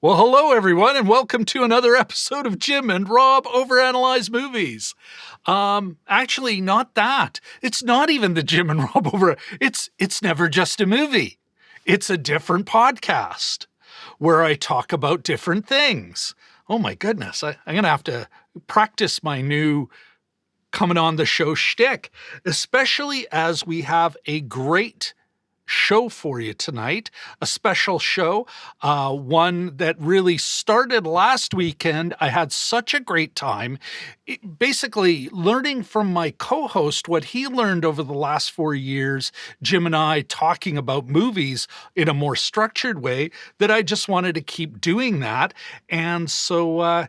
Well, hello, everyone, and welcome to another episode of Jim and Rob Overanalyze Movies. Actually, not that. It's not even the Jim and Rob over. It's never just a movie. It's a different podcast where I talk about different things. Oh my goodness, I'm going to have to practice my new coming on the show shtick, especially as we have a great show for you tonight, a special show, one that really started last weekend. I had such a great time, basically learning from my co-host what he learned over the last 4 years, Jim and I talking about movies in a more structured way, that I just wanted to keep doing that. And so,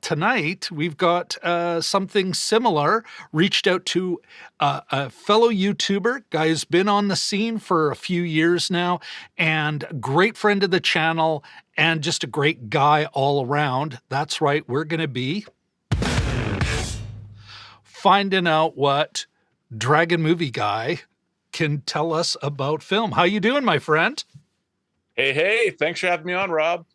tonight we've got something similar. Reached out to a fellow YouTuber, guy who's been on the scene for a few years now, and great friend of the channel, and just a great guy all around. That's right, we're going to be finding out what Dragon Movie Guy can tell us about film. How you doing, my friend? Hey, thanks for having me on, Rob.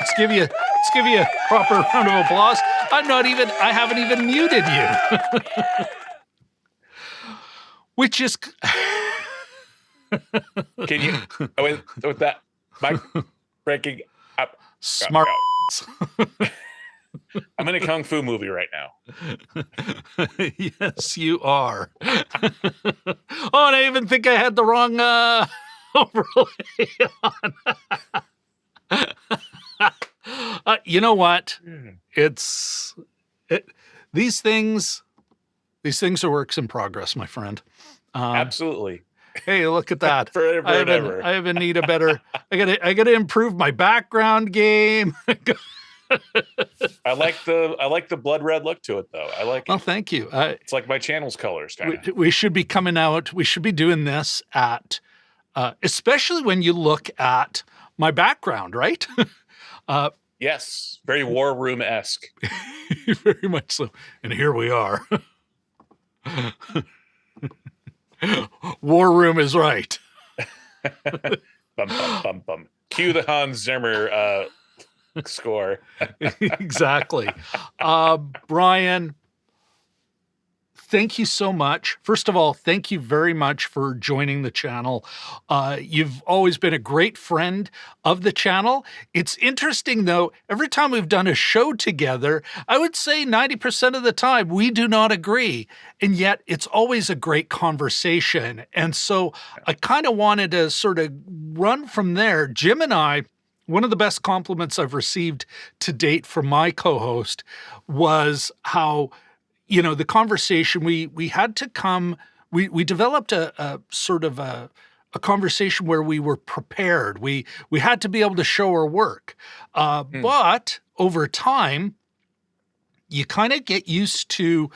Let's give you a proper round of applause. I haven't even muted you. Which is... Can you, with that mic breaking up? Smart. I'm in a Kung Fu movie right now. Yes, you are. Oh, and I even think I had the wrong overlay on. You know what? These things are works in progress, my friend. Absolutely. Hey, look at that. Forever and ever. I even need a better. I gotta improve my background game. I like the blood red look to it, though. I like it. Oh, thank you. It's like my channel's colors, kind of. We should be coming out. We should be doing this at, especially when you look at my background, right? Yes, very War Room-esque. Very much so. And here we are. War Room is right. Bum, bum, bum, bum. Cue the Hans Zimmer score. Exactly. Brian, thank you so much. First of all, thank you very much for joining the channel. You've always been a great friend of the channel. It's interesting, though, every time we've done a show together, I would say 90% of the time we do not agree. And yet it's always a great conversation. And so I kind of wanted to sort of run from there. Jim and I, one of the best compliments I've received to date from my co-host was how, you know, the conversation we had to come, we developed a sort of a conversation where we were prepared. We had to be able to show our work. But over time, you kind of get used to,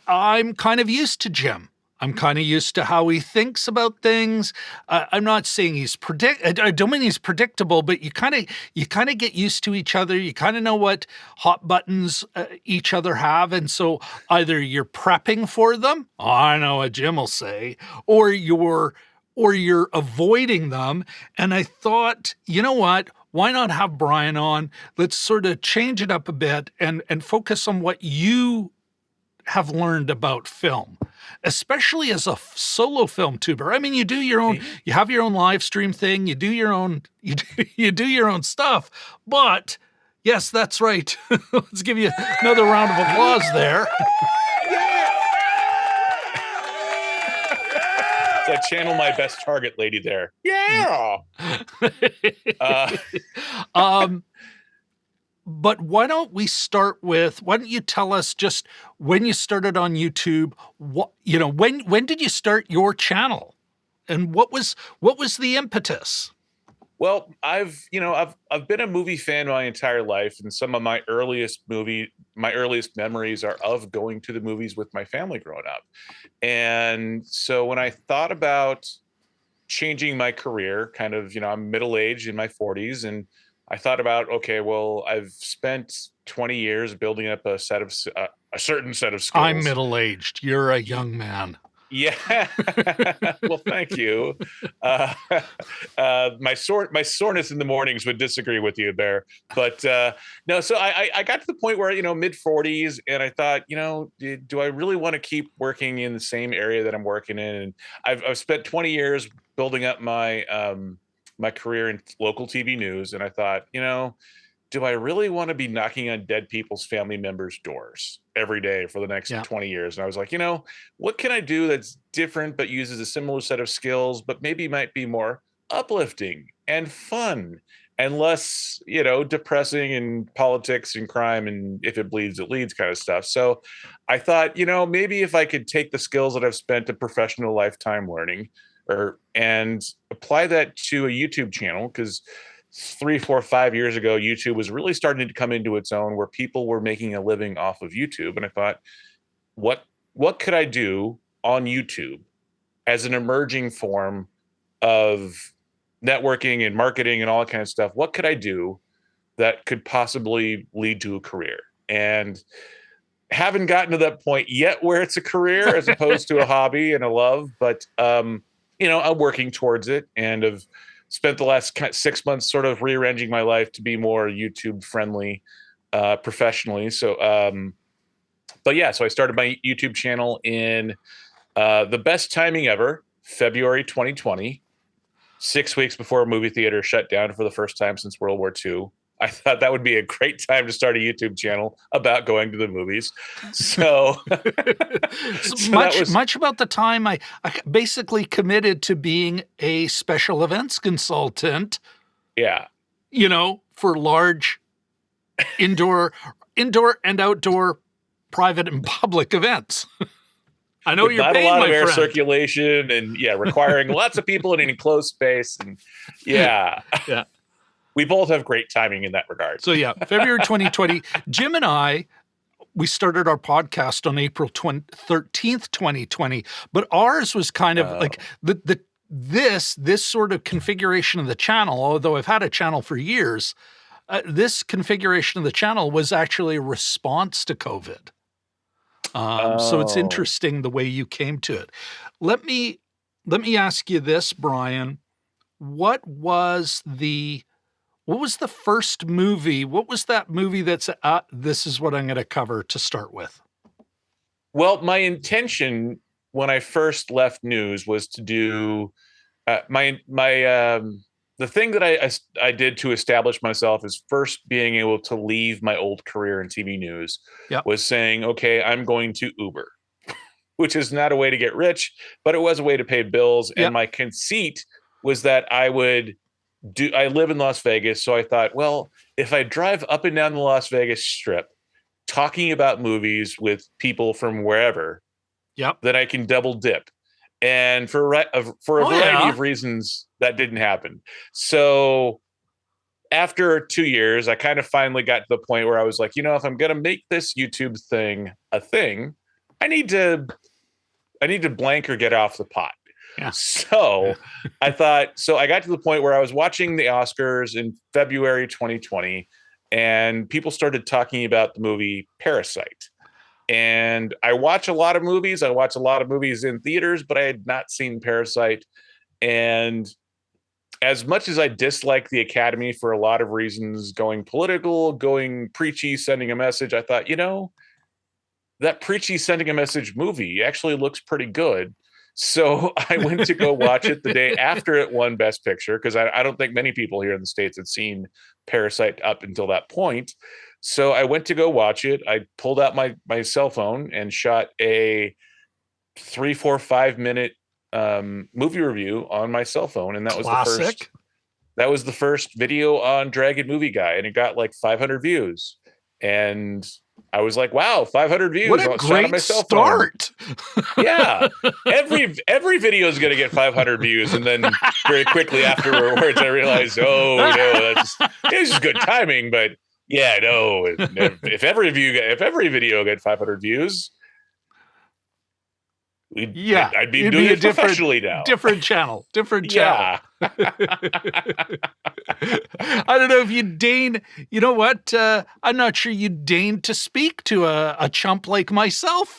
I'm kind of used to Jim. I'm kind of used to how he thinks about things. I'm not saying I don't mean he's predictable, but you kind of get used to each other. You kind of know what hot buttons each other have. And so either you're prepping for them, I know what Jim will say, or you're avoiding them. And I thought, you know what? Why not have Brian on? Let's sort of change it up a bit and focus on what you have learned about film, especially as a solo film tuber. I mean, you do your own, you have your own live stream thing, you do your own stuff, but yes, that's right. Let's give you another round of applause there. So I channel my best target lady there. Yeah. But why don't you tell us just when you started on YouTube, when did you start your channel and what was the impetus? Well, I've been a movie fan my entire life, and some of my earliest memories are of going to the movies with my family growing up. And so when I thought about changing my career, kind of, I'm middle-aged in my 40s, and I thought about, okay, well, I've spent 20 years building up a certain set of skills. I'm middle-aged. You're a young man. Yeah. Well, thank you. My soreness in the mornings would disagree with you there, but no. So I got to the point where mid-40s, and I thought, do I really want to keep working in the same area that I'm working in? And I've spent 20 years building up my career in local TV news, and I thought, do I really want to be knocking on dead people's family members' doors every day for the next 20 years? And I was like, what can I do that's different but uses a similar set of skills, but maybe might be more uplifting and fun and less, depressing and politics and crime and if it bleeds, it leads kind of stuff. So I thought, maybe if I could take the skills that I've spent a professional lifetime learning and apply that to a YouTube channel, because 3, 4, 5 years ago, YouTube was really starting to come into its own, where people were making a living off of YouTube. And I thought, what could I do on YouTube as an emerging form of networking and marketing and all that kind of stuff? What could I do that could possibly lead to a career? And haven't gotten to that point yet where it's a career as opposed to a hobby and a love, but I'm working towards it, and have spent the last 6 months sort of rearranging my life to be more YouTube friendly professionally. So, so I started my YouTube channel in the best timing ever, February 2020, 6 weeks before a movie theater shut down for the first time since World War II. I thought that would be a great time to start a YouTube channel about going to the movies. So, much about the time I basically committed to being a special events consultant. Yeah. For large indoor and outdoor private and public events. I know you're paying, not a lot my of air friend. circulation and requiring lots of people in an enclosed space. And yeah. We both have great timing in that regard. So February 2020, Jim and I, we started our podcast on April 13th, 2020, but ours was kind of like this sort of configuration of the channel, although I've had a channel for years, this configuration of the channel was actually a response to COVID. So it's interesting the way you came to it. Let me ask you this, Brian. What was the first movie? What was that movie that's this is what I'm going to cover to start with? Well, my intention when I first left news was to do the thing that I did to establish myself is first being able to leave my old career in TV news. Was saying, okay, I'm going to Uber, which is not a way to get rich, but it was a way to pay bills. And my conceit was that I live in Las Vegas, so I thought, well, if I drive up and down the Las Vegas Strip talking about movies with people from wherever, then I can double dip. And for a variety of reasons, that didn't happen. So after 2 years, I kind of finally got to the point where I was like, if I'm going to make this YouTube thing a thing, I need to blank or get off the pot. So I got to the point where I was watching the Oscars in February 2020, and people started talking about the movie Parasite. And I watch a lot of movies. I watch a lot of movies in theaters, but I had not seen Parasite. And as much as I dislike the Academy for a lot of reasons, going political, going preachy, sending a message, I thought, that preachy sending a message movie actually looks pretty good. So I went to go watch it the day after it won Best Picture, because I don't think many people here in the States had seen Parasite up until that point. So I went to go watch it. I pulled out my cell phone and shot a 3, 4, 5 minute movie review on my cell phone. And that was the first video on Dragon Movie Guy, and it got like 500 views. And I was like, wow, 500 views. What a great start. Yeah. Every video is going to get 500 views. And then very quickly afterwards, I realized, oh, no, it's just good timing. But yeah, no, if every video got 500 views, I'd be doing it professionally now. Different channel. I don't know if you'd deign, you know what? I'm not sure you'd deign to speak to a chump like myself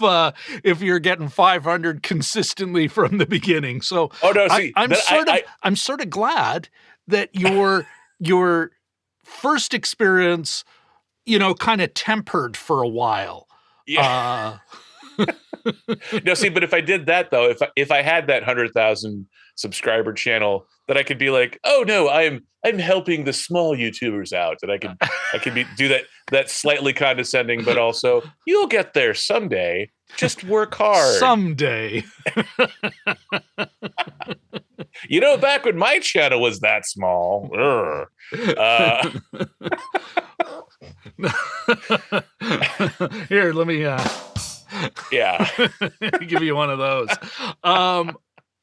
if you're getting 500 consistently from the beginning. So Oh no, see I'm sort of glad that your first experience, kind of tempered for a while. yeah. No, see, but if I did that though, if I had that 100,000 subscriber channel, that I could be like, oh no, I'm helping the small YouTubers out. That I could do that slightly condescending, but also you'll get there someday. Just work hard. Someday. Back when my channel was that small. Here, let me yeah. give you one of those.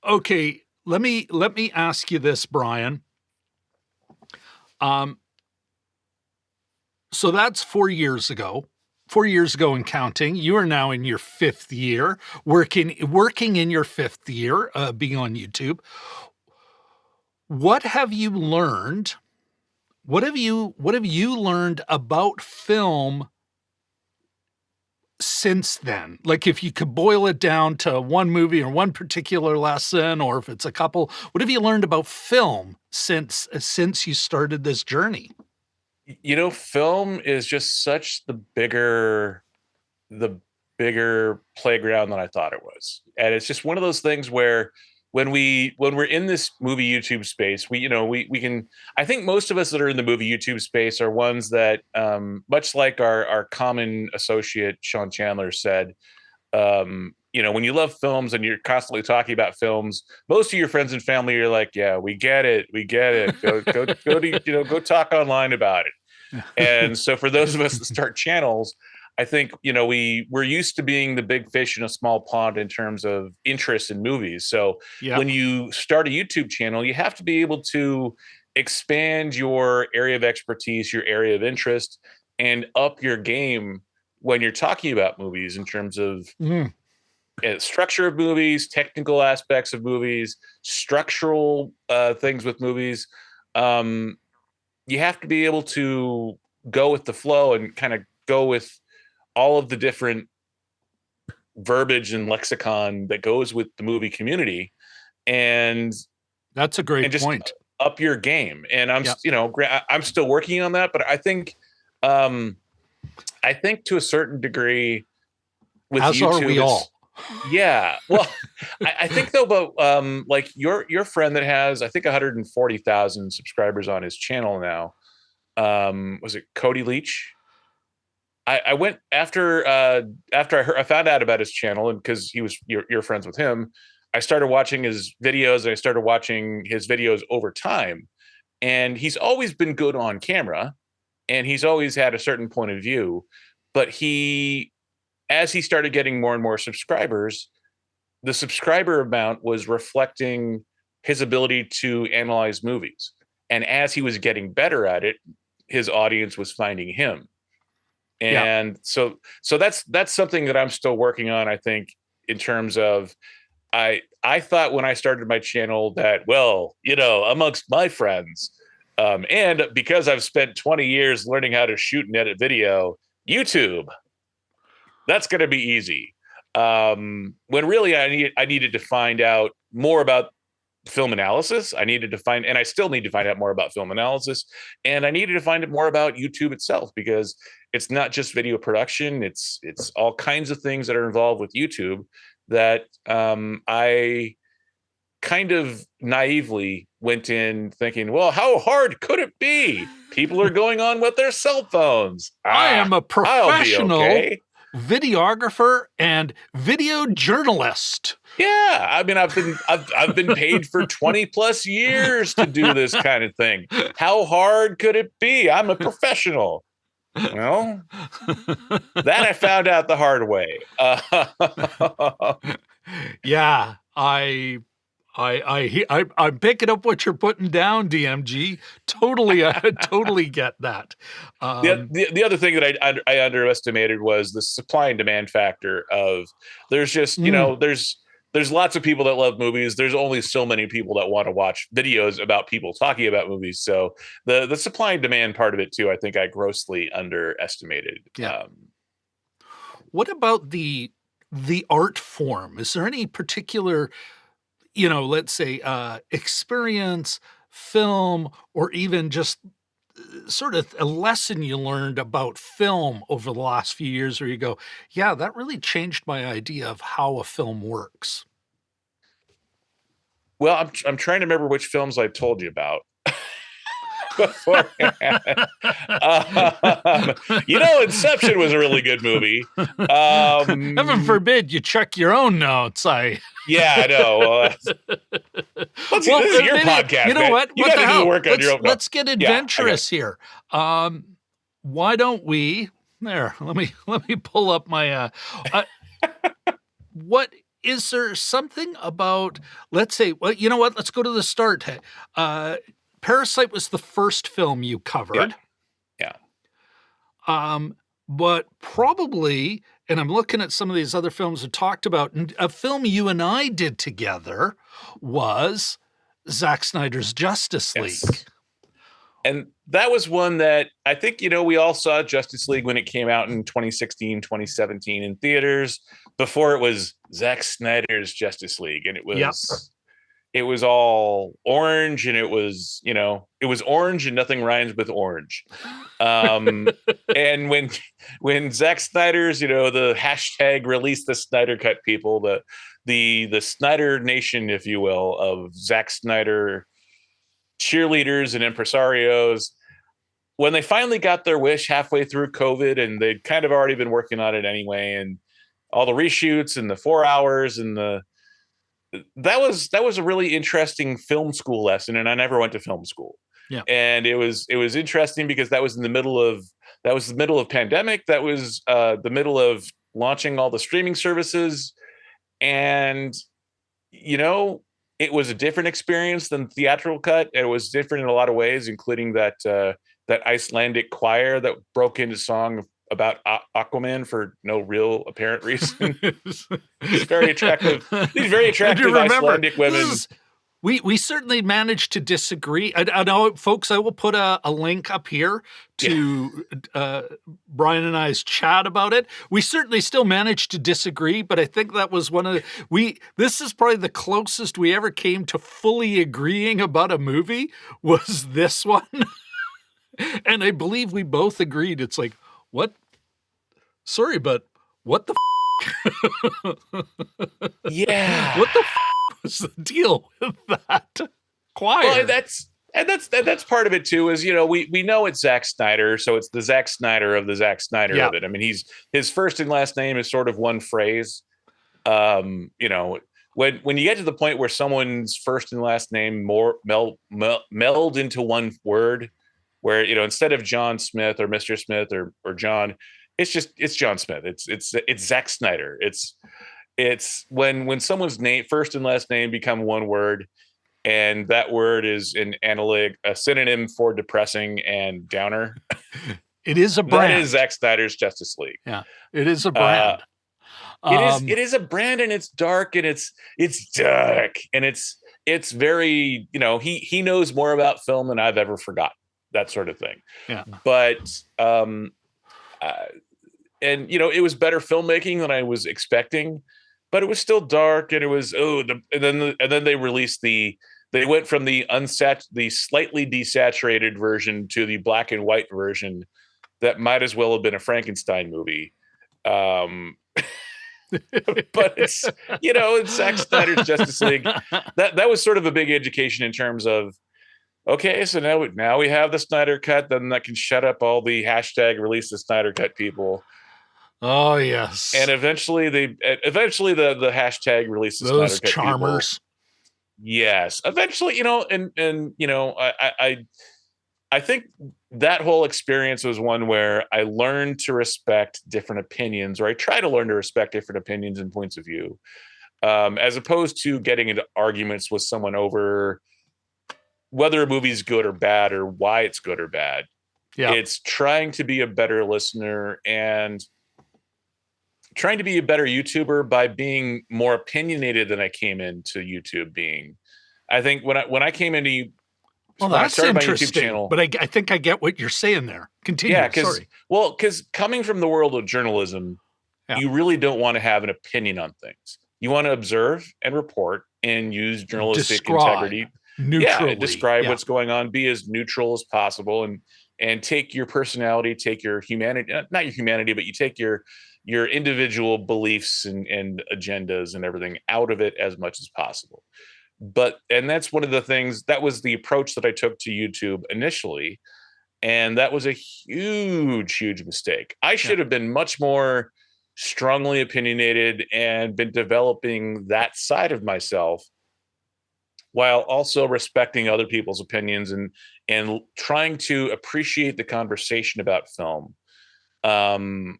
Okay, let me ask you this, Brian. So that's 4 years ago. 4 years ago and counting. You are now in your 5th year, working in your 5th year, being on YouTube. What have you learned? What have you learned about film since then? Like, if you could boil it down to one movie or one particular lesson, or if it's a couple, what have you learned about film since you started this journey? Film is just such the bigger playground than I thought it was. And it's just one of those things where when we're in this movie YouTube space, we can, I think most of us that are in the movie YouTube space are ones that, much like our common associate, Sean Chandler, said, when you love films and you're constantly talking about films, most of your friends and family are like, yeah, we get it. Go talk online about it. And so for those of us that start channels, I think, we're used to being the big fish in a small pond in terms of interest in movies. So when you start a YouTube channel, you have to be able to expand your area of expertise, your area of interest, and up your game when you're talking about movies in terms of structure of movies, technical aspects of movies, structural things with movies. You have to be able to go with the flow and kind of go with all of the different verbiage and lexicon that goes with the movie community. And that's a great point. Up your game. And I'm still working on that, but I think to a certain degree with as YouTube, are we all. Yeah. Well, I think though, but like your friend that has, I think 140,000 subscribers on his channel now. Was it Cody Leach? I went after I found out about his channel, and because you're friends with him, I started watching his videos, and I started watching his videos over time. And he's always been good on camera, and he's always had a certain point of view. But as he started getting more and more subscribers, the subscriber amount was reflecting his ability to analyze movies. And as he was getting better at it, his audience was finding him. And so that's something that I'm still working on, I think, in terms of I thought when I started my channel that, well, amongst my friends, and because I've spent 20 years learning how to shoot and edit video, YouTube, that's going to be easy. When really I needed to find out more about film analysis. And I still need to find out more about film analysis. And I needed to find out more about YouTube itself, because it's not just video production. It's all kinds of things that are involved with YouTube that I kind of naively went in thinking, well, how hard could it be? People are going on with their cell phones. I am a professional okay. videographer and video journalist. Yeah, I mean, I've been paid for 20 plus years to do this kind of thing. How hard could it be? I'm a professional. Well, that I found out the hard way. Yeah, I'm picking up what you're putting down, DMG. Totally, I totally get that. The other thing that I underestimated was the supply and demand factor of there's just, there's lots of people that love movies. There's only so many people that want to watch videos about people talking about movies. So the supply and demand part of it too, I think I grossly underestimated. Yeah. What about the art form? Is there any particular, let's say, experience, film, or even just sort of a lesson you learned about film over the last few years where you go, yeah, that really changed my idea of how a film works? Well, I'm trying to remember which films I told you about beforehand. Inception was a really good movie. Heaven forbid you check your own notes. Yeah, I know. This is your podcast. You know man. what? You What got the to do the hell? work on your own. Let's get adventurous here. Why don't we? There. Let me pull up my. What is there something about? Let's say. Well, you know what? Let's go to the start. Parasite was the first film you covered. Yeah. But probably, and I'm looking at some of these other films we talked about, and a film you and I did together was Zack Snyder's Justice League. Yes. And that was one that I think, we all saw Justice League when it came out in 2016, 2017 in theaters before it was Zack Snyder's Justice League. And it was all orange, and it was orange and nothing rhymes with orange. And when Zack Snyder's, the hashtag release the Snyder Cut people, the Snyder Nation, if you will, of Zack Snyder cheerleaders and impresarios, when they finally got their wish halfway through COVID, and they'd kind of already been working on it anyway, and all the reshoots and the 4 hours and that was a really interesting film school lesson. And I never went to film school. Yeah. And it was interesting because that was the middle of pandemic. That was the middle of launching all the streaming services. And, it was a different experience than theatrical cut. And it was different in a lot of ways, including that Icelandic choir that broke into song about Aquaman for no real apparent reason. These very attractive Icelandic women. We certainly managed to disagree. I know, folks, I will put a link up here to Brian and I's chat about it. We certainly still managed to disagree, but I think that was this is probably the closest we ever came to fully agreeing about a movie, was this one. And I believe we both agreed. It's like, what? Sorry, but what the yeah. What the was the deal with that choir? Well, that's part of it too, is, we know it's Zack Snyder, so it's the Zack Snyder of the Zack Snyder of it. I mean, his first and last name is sort of one phrase. When you get to the point where someone's first and last name meld into one word, where, instead of John Smith or Mr. Smith or John, it's John Smith. It's Zack Snyder. It's when someone's first and last name become one word, and that word is a synonym for depressing and downer. It is a brand. That is Zack Snyder's Justice League. Yeah, it is a brand. It is a brand, and it's dark, and it's dark, and it's very, he knows more about film than I've ever forgotten, that sort of thing. Yeah. But and it was better filmmaking than I was expecting, but it was still dark, and it was and then they released they went from the slightly desaturated version to the black and white version that might as well have been a Frankenstein movie. But it's Zack Snyder's Justice League. That was sort of a big education in terms of, okay, so now we have the Snyder Cut, then that can shut up all the hashtag release the Snyder Cut people. Oh yes. And eventually the hashtag release the Those Snyder Cut charmers. People. Yes. Eventually, I think that whole experience was one where I learned to respect different opinions, or I try to learn to respect different opinions and points of view, as opposed to getting into arguments with someone over whether a movie's good or bad, or why it's good or bad. Yeah. It's trying to be a better listener and trying to be a better YouTuber by being more opinionated than I came into YouTube being. I think when I came into Well, when I that's started my YouTube interesting. channel, But I think I get what you're saying there. Continue. yeah, Sorry. because coming from the world of journalism, Yeah. you really don't want to have an opinion on things. You want to observe and report and use journalistic integrity. Neutrally. Yeah, describe what's going on, be as neutral as possible, and take your personality, take your humanity, not your humanity, but you take your individual beliefs and agendas and everything out of it as much as possible. And that's one of the things, that was the approach that I took to YouTube initially. And that was a huge mistake. I should have been much more strongly opinionated and been developing that side of myself while also respecting other people's opinions and trying to appreciate the conversation about film. And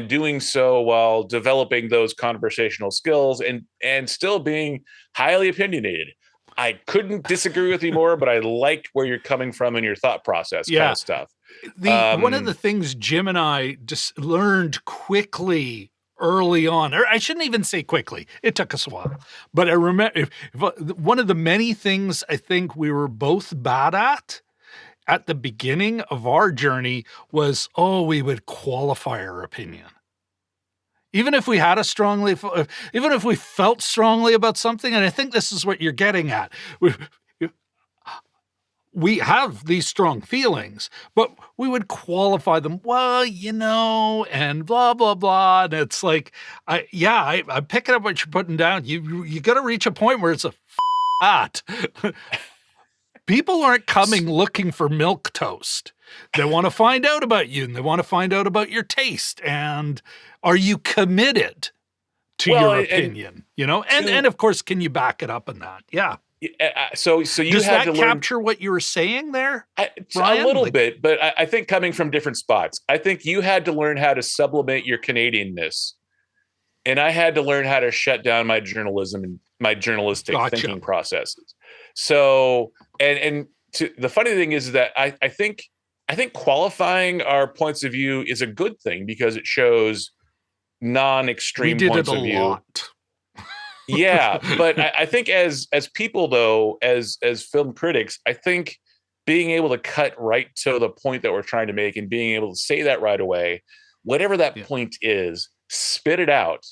doing so while developing those conversational skills and still being highly opinionated. I couldn't disagree with you more, but I like where you're coming from in your thought process kind of stuff. One of the things Jim and I just learned quickly early on, or I shouldn't even say quickly, it took us a while, but I remember one of the many things I think we were both bad at the beginning of our journey was, we would qualify our opinion. Even if we had even if we felt strongly about something, and I think this is what you're getting at, we have these strong feelings, but we would qualify them, and blah, blah, blah. And it's like, I'm picking up what you're putting down. You got to reach a point where it's at. People aren't coming looking for milk toast. They want to find out about you, and they want to find out about your taste. And are you committed to your opinion? And of course, can you back it up in that? Yeah. So you does had that to capture what you were saying there, Brian? A little bit, but I think coming from different spots, I think you had to learn how to sublimate your Canadianness, and I had to learn how to shut down my journalism and my journalistic thinking processes. So, the funny thing is that I think qualifying our points of view is a good thing because it shows non-extreme points of view. Yeah, but I think as people, though, as film critics, I think being able to cut right to the point that we're trying to make and being able to say that right away, whatever that point is, spit it out.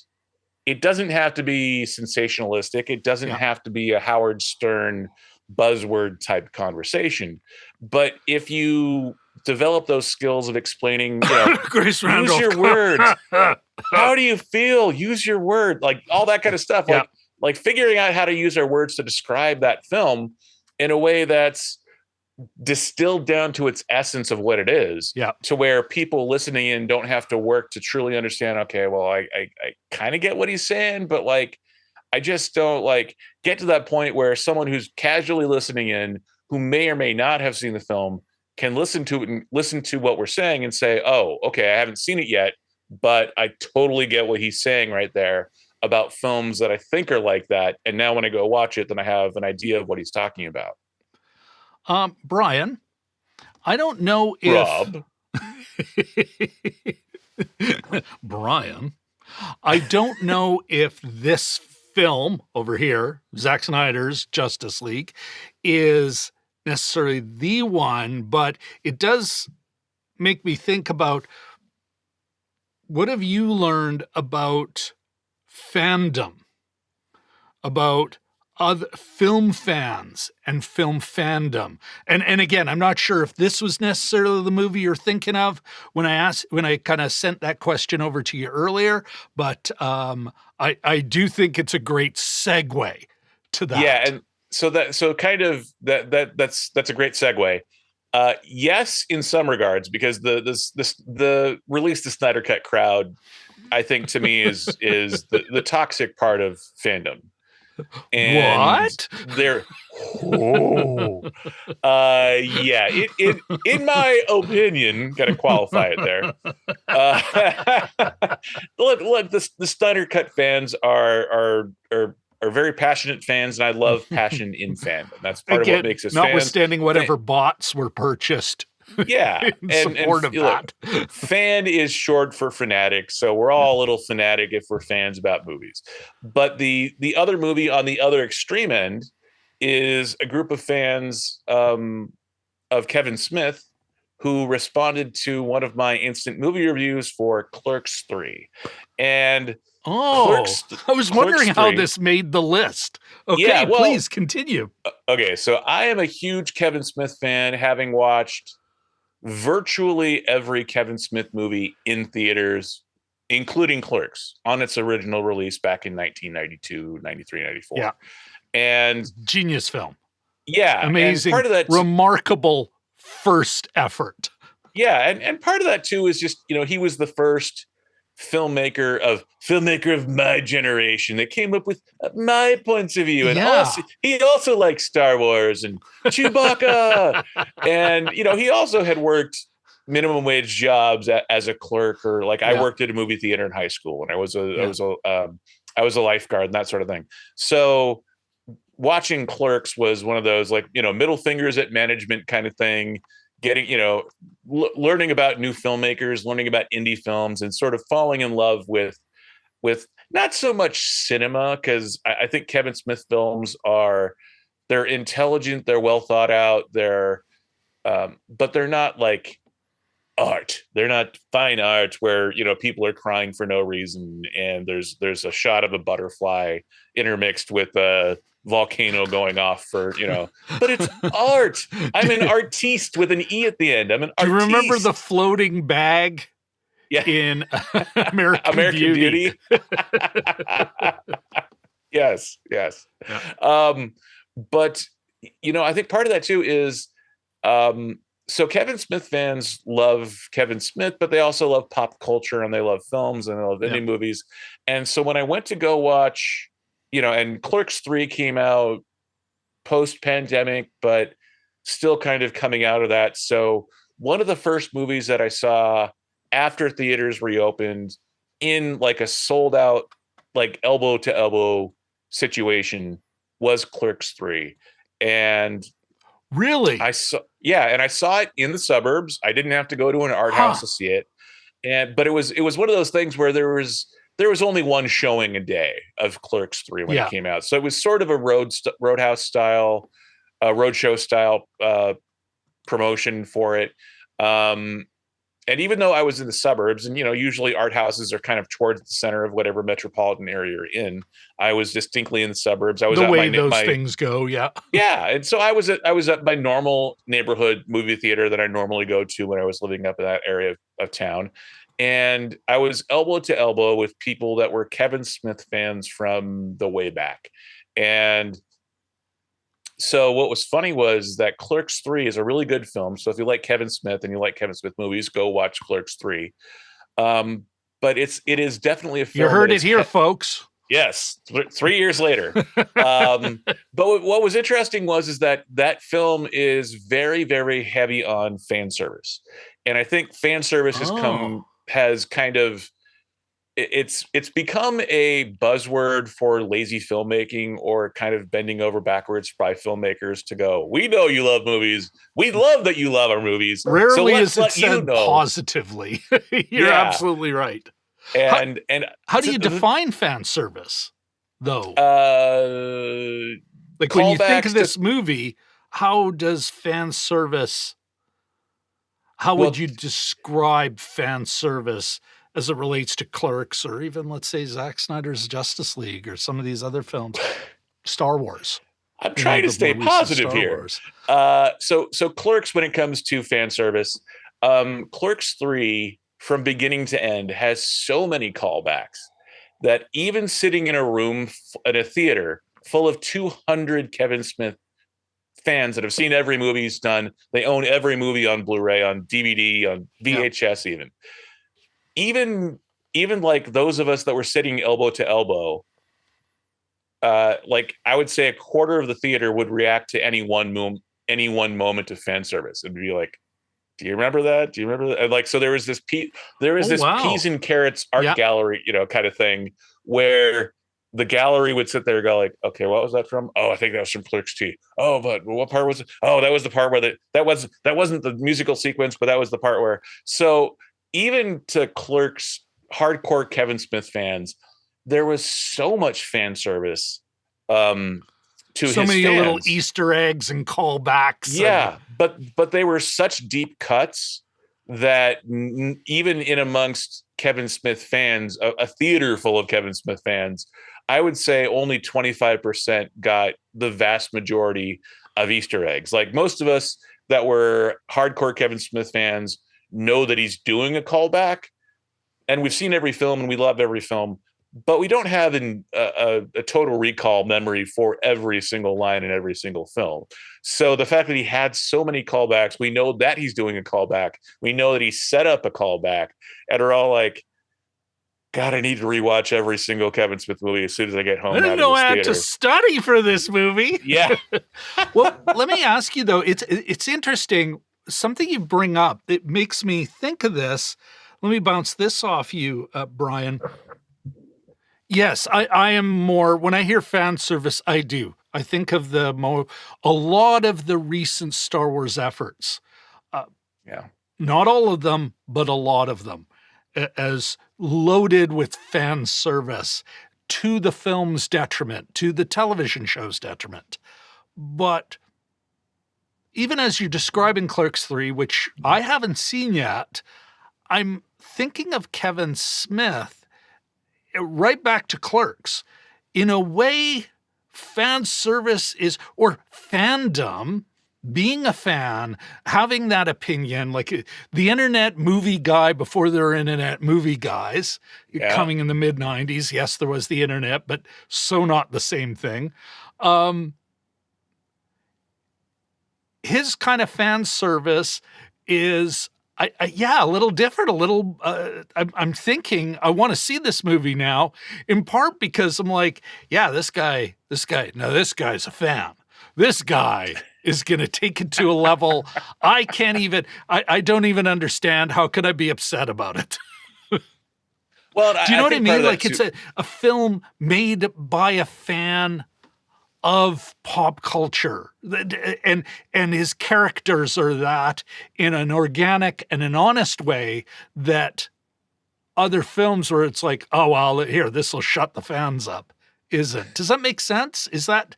It doesn't have to be sensationalistic. It doesn't have to be a Howard Stern buzzword type conversation. But if you develop those skills of explaining, Grace use Randolph. your words. How do you feel? Use your word, like all that kind of stuff. Like figuring out how to use our words to describe that film in a way that's distilled down to its essence of what it is, to where people listening in don't have to work to truly understand, okay, well, I kind of get what he's saying, but like, I just don't get to that point where someone who's casually listening in, who may or may not have seen the film, can listen to it and listen to what we're saying and say, oh, okay, I haven't seen it yet, but I totally get what he's saying right there about films that I think are like that. And now when I go watch it, then I have an idea of what he's talking about. Brian, I don't know if Rob. Brian, I don't know if this film over here, Zack Snyder's Justice League, is necessarily the one, but it does make me think about, what have you learned about fandom, about other film fans and film fandom? And again, I'm not sure if this was necessarily the movie you're thinking of when I kind of sent that question over to you earlier, but I do think it's a great segue to that. Yeah, and that's a great segue. Yes, in some regards, because the release the Snyder Cut crowd, I think, to me is the toxic part of fandom. And what? They're in my opinion, got to qualify it there. Look, the Snyder Cut fans are very passionate fans, and I love passion in fandom. That's part of what makes us notwithstanding fans. whatever bots were purchased Yeah, in and support of look, that. fan is short for fanatic, so we're all a little fanatic if we're fans about movies. But the other movie on the other extreme end is a group of fans of Kevin Smith who responded to one of my instant movie reviews for Clerks 3. And Oh, I was wondering how 3, this made the list. Okay, yeah, well, please continue. okay, so I am a huge Kevin Smith fan, having watched virtually every Kevin Smith movie in theaters, including Clerks on its original release back in 1992, 93, 94. Yeah. And Genius film. yeah, Amazing, and part of that remarkable first effort. yeah, and part of that too is just, he was the first filmmaker of my generation that came up with my points of view, and Yeah. he also liked Star Wars and Chewbacca, and he also had worked minimum wage jobs as a clerk, or like I worked at a movie theater in high school, and I was a lifeguard and that sort of thing. So watching Clerks was one of those, like, middle fingers at management kind of thing, getting, learning about new filmmakers, learning about indie films, and sort of falling in love with not so much cinema, because I think Kevin Smith films they're intelligent, they're well thought out, but they're not like art. They're not fine art where people are crying for no reason and there's a shot of a butterfly intermixed with a volcano going off for but it's art. I'm an artiste with an E at the end. I'm an Do you artiste. remember the floating bag in American Beauty? Yes. Yeah. But I think part of that too is so Kevin Smith fans love Kevin Smith, but they also love pop culture, and they love films, and they love indie movies. And so when I went to go watch, and Clerks 3 came out post-pandemic, but still kind of coming out of that. So one of the first movies that I saw after theaters reopened in like a sold out, like elbow to elbow situation was Clerks 3. And really, I saw it in the suburbs. I didn't have to go to an art house to see it. But it was one of those things where there was only one showing a day of Clerks 3 when it came out. So it was sort of a roadhouse style, roadshow style promotion for it. And even though I was in the suburbs, and usually art houses are kind of towards the center of whatever metropolitan area you're in, I was distinctly in the suburbs. I was the at way those things go. Yeah. And so I was at my normal neighborhood movie theater that I normally go to when I was living up in that area of town. And I was elbow to elbow with people that were Kevin Smith fans from the way back. And so what was funny was that Clerks 3 is a really good film. So if you like Kevin Smith and you like Kevin Smith movies, go watch Clerks 3. But it is definitely a film. You heard it here, folks. Yes, 3 years later. But what was interesting is that film is very, very heavy on fan service. And I think fan service has kind of, it's become a buzzword for lazy filmmaking, or kind of bending over backwards by filmmakers to go, we know you love movies. We love that you love our movies. Rarely is it said positively. You're absolutely right. And how do you define fan service, though? Like when you think of this movie, how does fan service? How would you describe fan service as it relates to Clerks, or even, let's say, Zack Snyder's Justice League, or some of these other films, Star Wars? I'm trying to stay positive here. So Clerks, when it comes to fan service, Clerks 3 from beginning to end has so many callbacks that even sitting in a room at a theater full of 200 Kevin Smith fans that have seen every movie he's done, they own every movie on Blu-ray, on DVD, on VHS, even like those of us that were sitting elbow to elbow, like I would say a quarter of the theater would react to any one moment of fan service and be like, do you remember that? Do you remember that? And like, so there was this peas and carrots art gallery, kind of thing, where the gallery would sit there and go like, okay, what was that from? Oh, I think that was from Clerks 2. Oh, but what part was it? Oh, that was the part where that wasn't the musical sequence, but that was the part where. So even to Clerks hardcore Kevin Smith fans, there was so much fan service to so his many fans. little Easter eggs and callbacks. Yeah, but they were such deep cuts that even in amongst Kevin Smith fans, a theater full of Kevin Smith fans, I would say only 25% got the vast majority of Easter eggs. Like most of us that were hardcore Kevin Smith fans know that he's doing a callback, and we've seen every film and we love every film, but we don't have a total recall memory for every single line in every single film. So the fact that he had so many callbacks, we know that he's doing a callback. We know that he set up a callback, and are all like, God, I need to rewatch every single Kevin Smith movie as soon as I get home. I didn't know I had to study for this movie. Yeah. Well, let me ask you though, it's interesting. Something you bring up, it makes me think of this. Let me bounce this off you, Brian. Yes, I am more, when I hear fan service, I do. I think of a lot of the recent Star Wars efforts. Yeah. Not all of them, but a lot of them, as loaded with fan service to the film's detriment, to the television show's detriment. But even as you're describing Clerks 3, which I haven't seen yet, I'm thinking of Kevin Smith right back to Clerks. In a way, fan service is, or fandom, being a fan, having that opinion, like the internet movie guy before there were internet movie guys, coming in the mid-90s. Yes, there was the internet, but so not the same thing. His kind of fan service is, a little different, a little, I'm thinking I want to see this movie now, in part because I'm like, this guy's a fan. This guy is going to take it to a level I don't even understand. How could I be upset about it? Well, do you know what I mean? Like it's a film made by a fan of pop culture, and his characters are that in an organic and an honest way that other films where it's like, oh, well, here, this will shut the fans up, isn't. Does that make sense? Is that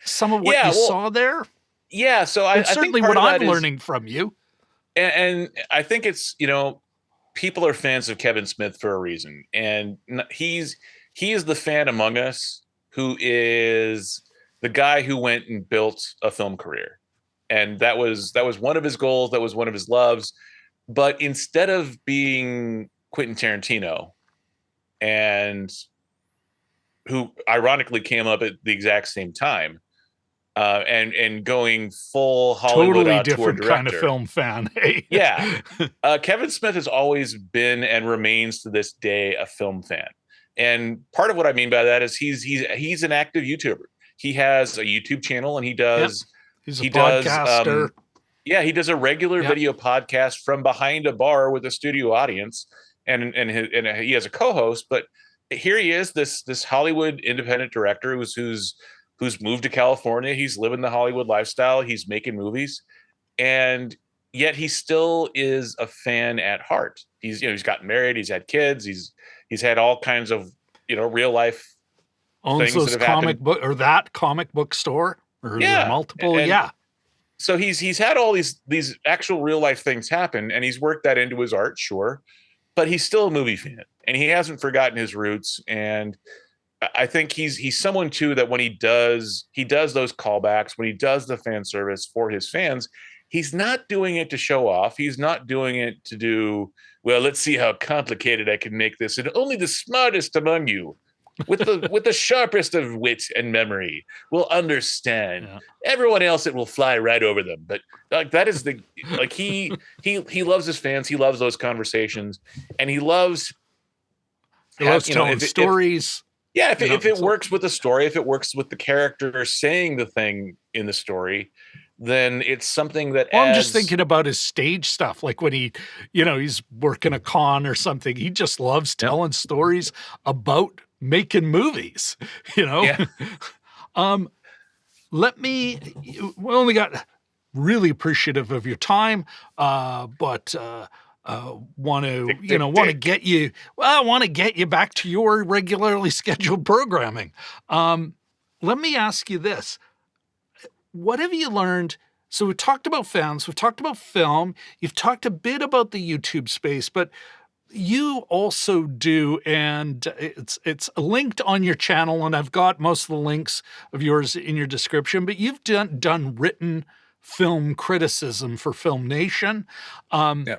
some of what you saw there? Yeah, so I certainly think what I'm learning from you. And I think it's, people are fans of Kevin Smith for a reason. And he is the fan among us who is the guy who went and built a film career. And that was one of his goals. That was one of his loves. But instead of being Quentin Tarantino, and who ironically came up at the exact same time, and going full Hollywood totally different director. Kind of film fan. Yeah. Kevin Smith has always been and remains to this day a film fan. And part of what I mean by that is he's an active YouTuber. He has a YouTube channel, and he does. He's a podcaster. He does a regular video podcast from behind a bar with a studio audience, and he has a co-host. But here he is, this Hollywood independent director who's moved to California. He's living the Hollywood lifestyle. He's making movies, and yet he still is a fan at heart. He's gotten married. He's had kids. He's had all kinds of real life. Owns those comic book or that comic book store, or multiple. So he's had all these actual real life things happen, and he's worked that into his art, sure, but he's still a movie fan, and he hasn't forgotten his roots. And I think he's someone too that when he does those callbacks, when he does the fan service for his fans, he's not doing it to show off. He's not doing it to do, well, let's see how complicated I can make this, and only the smartest among you with the sharpest of wit and memory will understand. Everyone else, it will fly right over them. But that is he loves his fans. He loves those conversations, and he loves telling stories. If it works with the story, if it works with the character saying the thing in the story, then it's something that I'm just thinking about his stage stuff. Like when he's working a con or something, he just loves telling stories about making movies, you know? Yeah. We only got really appreciative of your time, but want to, Tick, tick, want to tick. get you, well, I want to get you back to your regularly scheduled programming. Let me ask you this. What have you learned? So we talked about fans, we've talked about film, you've talked a bit about the YouTube space, but you also do, and it's linked on your channel, and I've got most of the links of yours in your description, but you've done written film criticism for Film Nation. Yeah.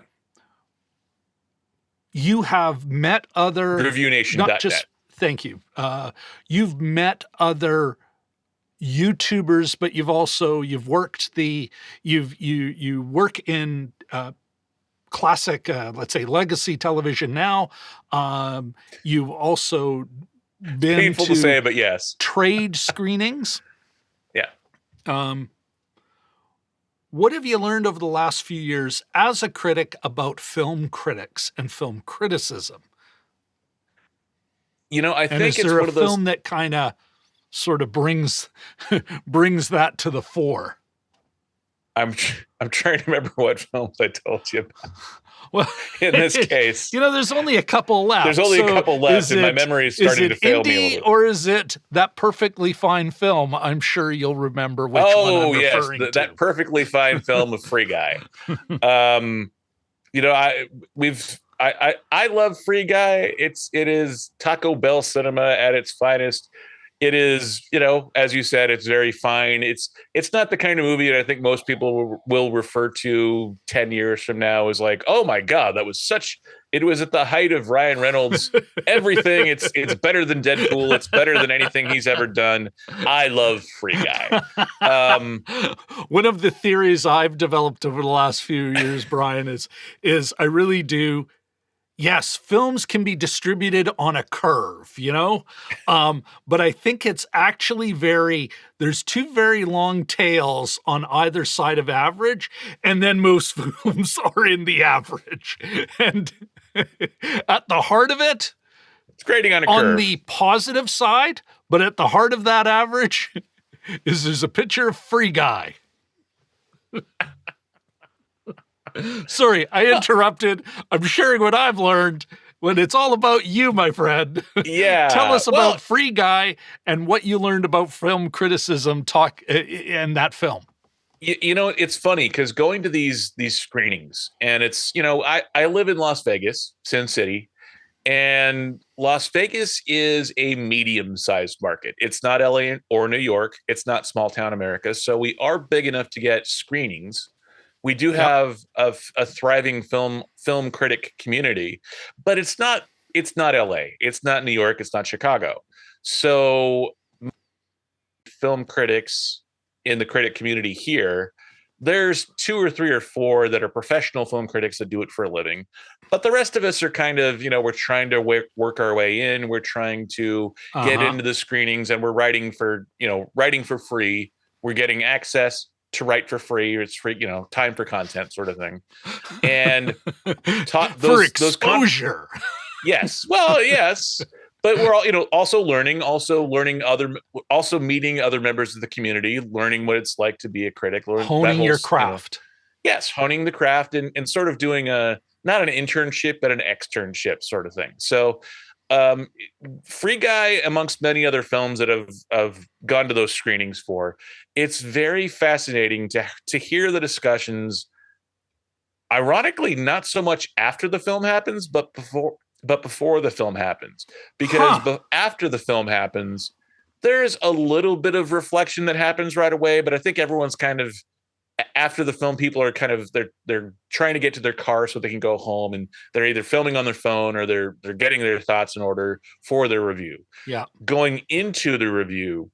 You have met other, not just, ReviewNation.net. thank you. You've met other YouTubers, but you've worked you work in classic, let's say legacy television now. You've also been Painful to say, but yes. trade screenings. Yeah. What have you learned over the last few years as a critic about film critics and film criticism? I And think is it's there one a of those. film that kind of sort of brings that to the fore? I'm trying to remember what films I told you about. Well, In this case, there's only a couple left. There's only a couple left, and my memory is starting to fail me a little bit. Or is it that perfectly fine film? I'm sure you'll remember which one I'm referring to. That perfectly fine film of Free Guy. I love Free Guy. It is Taco Bell cinema at its finest. It is, as you said, it's very fine. It's not the kind of movie that I think most people will refer to 10 years from now as like, oh my God, it was at the height of Ryan Reynolds. Everything. It's better than Deadpool. It's better than anything he's ever done. I love Free Guy. One of the theories I've developed over the last few years, Brian, is I really do. Yes, films can be distributed on a curve, but I think it's actually there's two very long tails on either side of average, and then most films are in the average. And at the heart of it, it's grading on a curve. On the positive side, but at the heart of that average there's a picture of Free Guy. Sorry, I interrupted. I'm sharing what I've learned when it's all about you, my friend. Yeah. Tell us about Free Guy and what you learned about film criticism in that film. It's funny because going to these screenings, and it's, I live in Las Vegas, Sin City, and Las Vegas is a medium-sized market. It's not LA or New York. It's not small town America. So we are big enough to get screenings. We do have a thriving film critic community, but it's not LA. It's not New York. It's not Chicago. So film critics in the critic community here, there's 2 or 3 or 4 that are professional film critics that do it for a living. But the rest of us are kind of, we're trying to work our way in. We're trying to get into the screenings, and we're writing for free. We're getting access to write for free, or it's free, time for content sort of thing. And for exposure. Yes. Well, yes. But we're all, also learning meeting other members of the community, learning what it's like to be a critic, honing your craft. Yes. Honing the craft and sort of doing not an internship, but an externship sort of thing. So, Free Guy, amongst many other films that I've gone to those screenings for, it's very fascinating to hear the discussions. Ironically, not so much after the film happens, but before the film happens, because after the film happens, there's a little bit of reflection that happens right away. But I think everyone's kind of, after the film, people are kind of, they're trying to get to their car so they can go home, and they're either filming on their phone or they're getting their thoughts in order for their review. Yeah. Going into the review,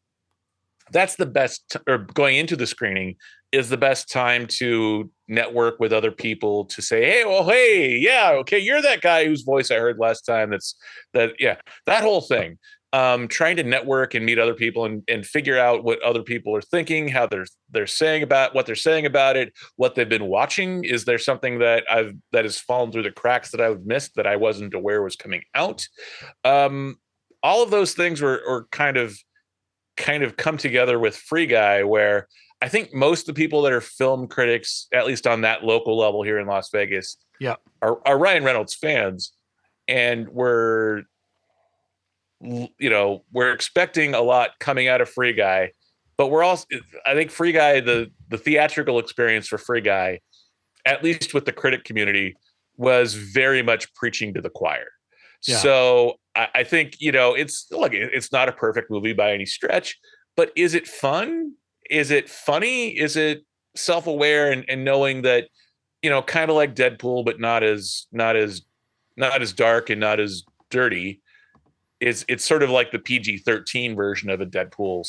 that's the best, or going into the screening is the best time to network with other people, to say, hey, yeah, okay, you're that guy whose voice I heard last time. That whole thing. Trying to network and meet other people and figure out what other people are thinking, how they're saying about what they're saying about it, what they've been watching. Is there something that has fallen through the cracks that I've missed that I wasn't aware was coming out? all of those things were kind of come together with Free Guy, where I think most of the people that are film critics, at least on that local level here in Las Vegas, Yeah. are Ryan Reynolds fans, and we're expecting a lot coming out of Free Guy, but we're also, I think Free Guy, the theatrical experience for Free Guy, at least with the critic community, was very much preaching to the choir. Yeah. So I think, it's not a perfect movie by any stretch, but is it fun? Is it funny? Is it self-aware and knowing that, kind of like Deadpool, but not as dark and not as dirty? It's sort of like the PG-13 version of a Deadpool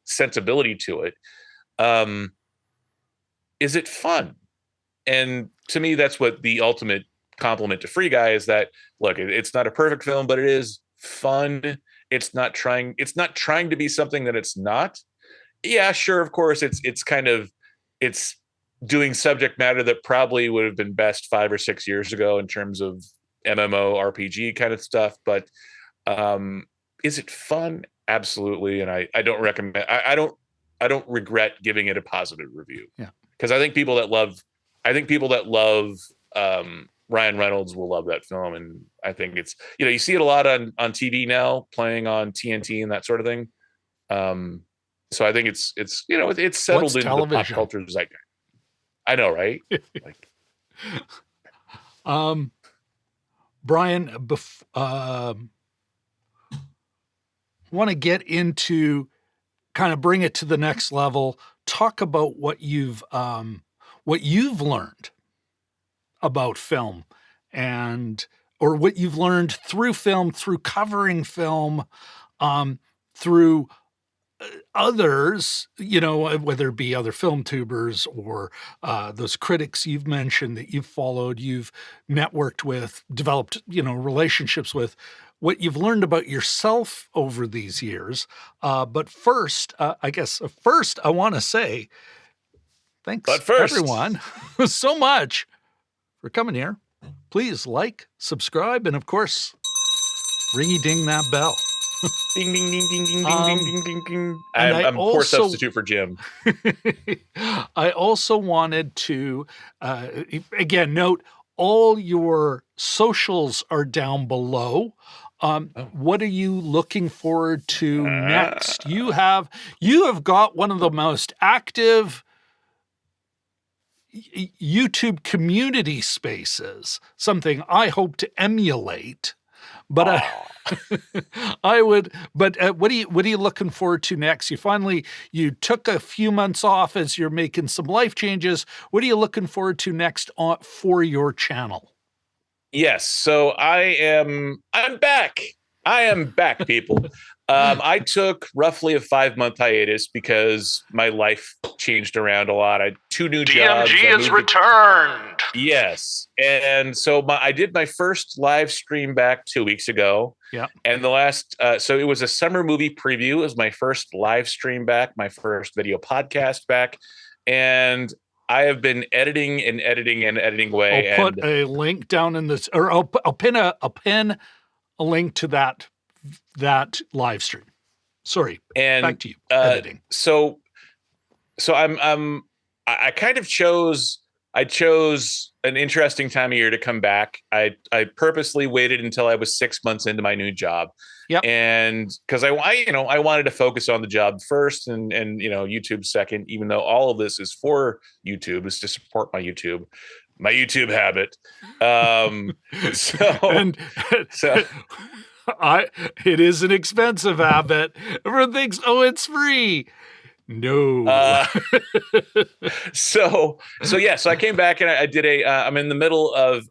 sensibility to it. Is it fun? And to me, that's what the ultimate compliment to Free Guy is, that look, it's not a perfect film, but it is fun. It's not trying to be something that it's not. Yeah, sure, of course, it's doing subject matter that probably would have been best 5 or 6 years ago in terms of MMO RPG kind of stuff, but is it fun? Absolutely. And I don't recommend, I don't regret giving it a positive review. Yeah. Because I think people that love Ryan Reynolds will love that film. And I think it's, you see it a lot on TV now, playing on TNT and that sort of thing. So I think it's settled into the pop culture zeitgeist. I know, right? Like, Brian, want to get into, kind of bring it to the next level. Talk about what you've learned about film, or what you've learned through film, through covering film, through others, whether it be other FilmTubers or those critics you've mentioned that you've followed, you've networked with, developed, relationships with, what you've learned about yourself over these years. But first, I want to say thanks, everyone, so much for coming here. Please like, subscribe, and of course, ringy-ding that bell. Ding, ding, ding, ding, ding, ding, ding, ding, ding. I'm poor substitute for Jim. I also wanted to, again, note all your socials are down below. What are you looking forward to next? You have got one of the most active YouTube community spaces, something I hope to emulate. But what are you looking forward to next? You took a few months off as you're making some life changes. What are you looking forward to next for your channel? Yes. So I'm back. I am back, people. I took roughly a 5-month hiatus because my life changed around a lot. I had 2 new jobs. DMG has returned. Yes. And so I did my first live stream back 2 weeks ago. Yeah. And the last, so it was a summer movie preview. It was my first live stream back, my first video podcast back. And I have been editing away. I'll put a link down in this, or I'll pin a link to that live stream. Sorry. And back to you. Editing. So I kind of chose an interesting time of year to come back. I purposely waited until I was 6 months into my new job. Yep. And because I wanted to focus on the job first and YouTube second, even though all of this is for YouTube, is to support my YouTube habit. It is an expensive habit. Everyone thinks, it's free. No. So I came back and I did I'm in the middle of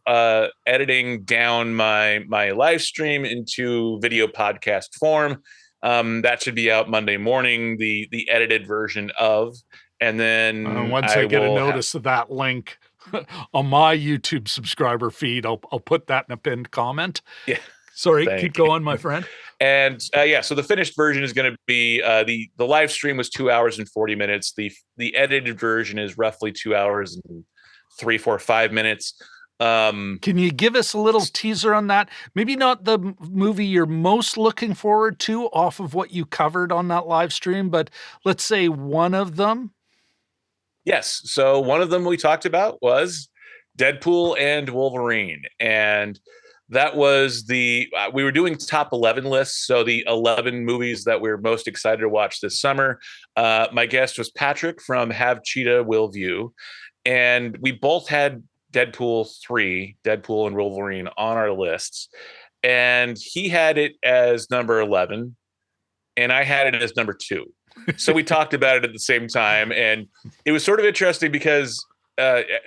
editing down my live stream into video podcast form. That should be out Monday morning, the edited version of, and then once I get a notice of that link on my YouTube subscriber feed, I'll put that in a pinned comment. Yeah. Sorry, keep going, my friend. And so the finished version is going to be the live stream was 2 hours and 40 minutes. The edited version is roughly 2 hours and 3, 4, 5 minutes. Can you give us a little teaser on that? Maybe not the movie you're most looking forward to off of what you covered on that live stream, but let's say one of them. Yes. So one of them we talked about was Deadpool and Wolverine. And that was we were doing top 11 lists. So the 11 movies that we're most excited to watch this summer. My guest was Patrick from Have Cheetah Will View. And we both had Deadpool 3, Deadpool and Wolverine on our lists. And he had it as number 11. And I had it as number 2. So we talked about it at the same time. And it was sort of interesting because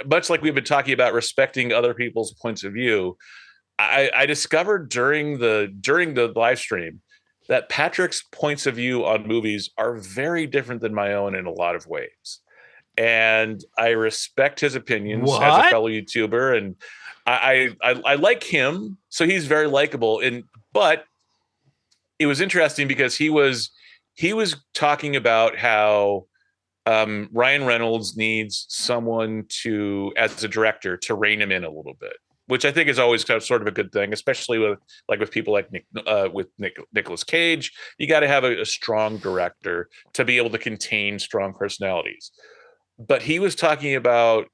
much like we've been talking about respecting other people's points of view, I discovered during the live stream that Patrick's points of view on movies are very different than my own in a lot of ways. And I respect his opinions as a fellow YouTuber, and I like him, so he's very likable. But it was interesting because he was talking about how Ryan Reynolds needs someone as a director, to rein him in a little bit, which I think is always kind of sort of a good thing, especially with people like Nicolas Cage. You got to have a strong director to be able to contain strong personalities. But he was talking about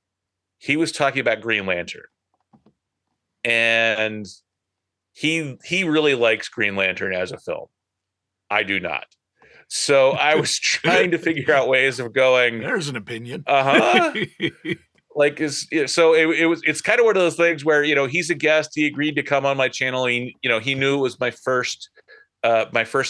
Green Lantern, and he really likes Green Lantern as a film. I do not. So I was trying to figure out ways of going. There's an opinion. Like it's kind of one of those things where, he's a guest. He agreed to come on my channel. He knew it was my first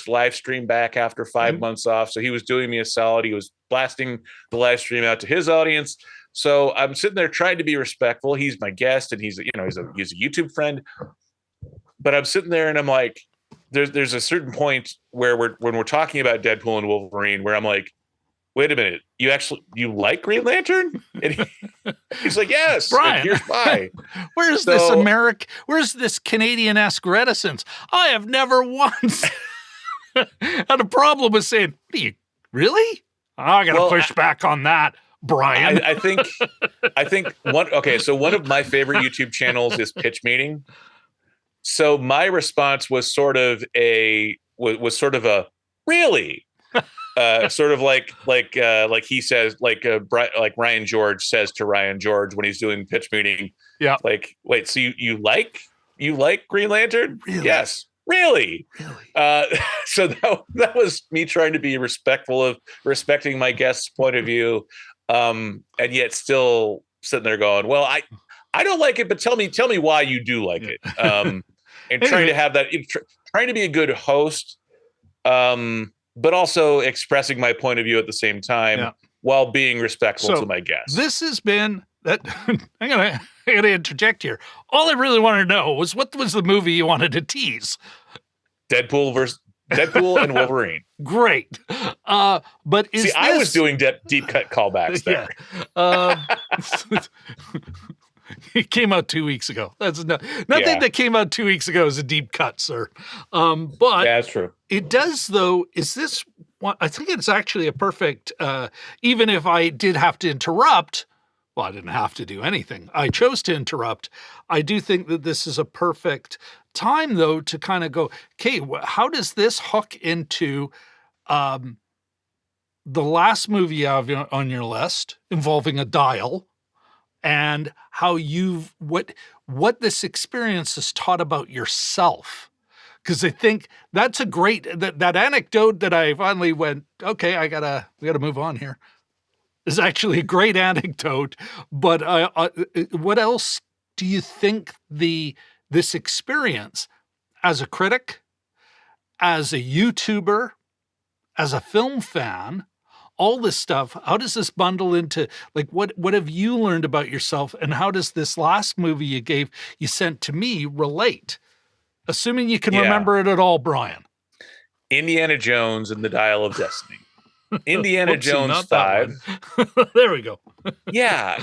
live stream back after 5 months off. So he was doing me a solid. He was blasting the live stream out to his audience. So I'm sitting there trying to be respectful. He's my guest, and he's a YouTube friend. But I'm sitting there and I'm like, there's a certain point where when we're talking about Deadpool and Wolverine, where I'm like, wait a minute, you like Green Lantern? And he's like, yes, Brian, here's why. Where's this Canadian-esque reticence? I have never once had a problem with saying, what are you, really? I got to push back on that, Brian. I think one of my favorite YouTube channels is Pitch Meeting. So my response was sort of a really, sort of like he says, like Ryan George says to Ryan George when he's doing Pitch Meeting. Yeah. Like, wait, so you like Green Lantern? Really? Yes. Really? So that was me trying to be respecting my guest's point of view, and yet still sitting there going, well, I don't like it, but tell me why you do like it. And trying to have that, trying to be a good host, but also expressing my point of view at the same time while being respectful to my guests. This has been that. I'm gonna interject here. All I really wanted to know was, what was the movie you wanted to tease? Deadpool and Wolverine. Great. But I was doing deep cut callbacks there. It came out 2 weeks ago. That's nothing that came out 2 weeks ago is a deep cut, sir. But that's true. It does, though. Is this one? I think it's actually a perfect, even if I did have to interrupt, well, I didn't have to do anything. I chose to interrupt. I do think that this is a perfect time, though, to kind of go, okay, how does this hook into the last movie you have on your list involving a dial, and how what this experience has taught about yourself? Because I think that's a great, that anecdote that I finally went, okay, we gotta move on here, is actually a great anecdote. But what else do you think this experience as a critic, as a YouTuber, as a film fan, all this stuff, how does this bundle into, like, what have you learned about yourself, and how does this last movie you sent to me relate? Assuming you can remember it at all, Brian. If Indiana Jones 5. There we go. Yeah,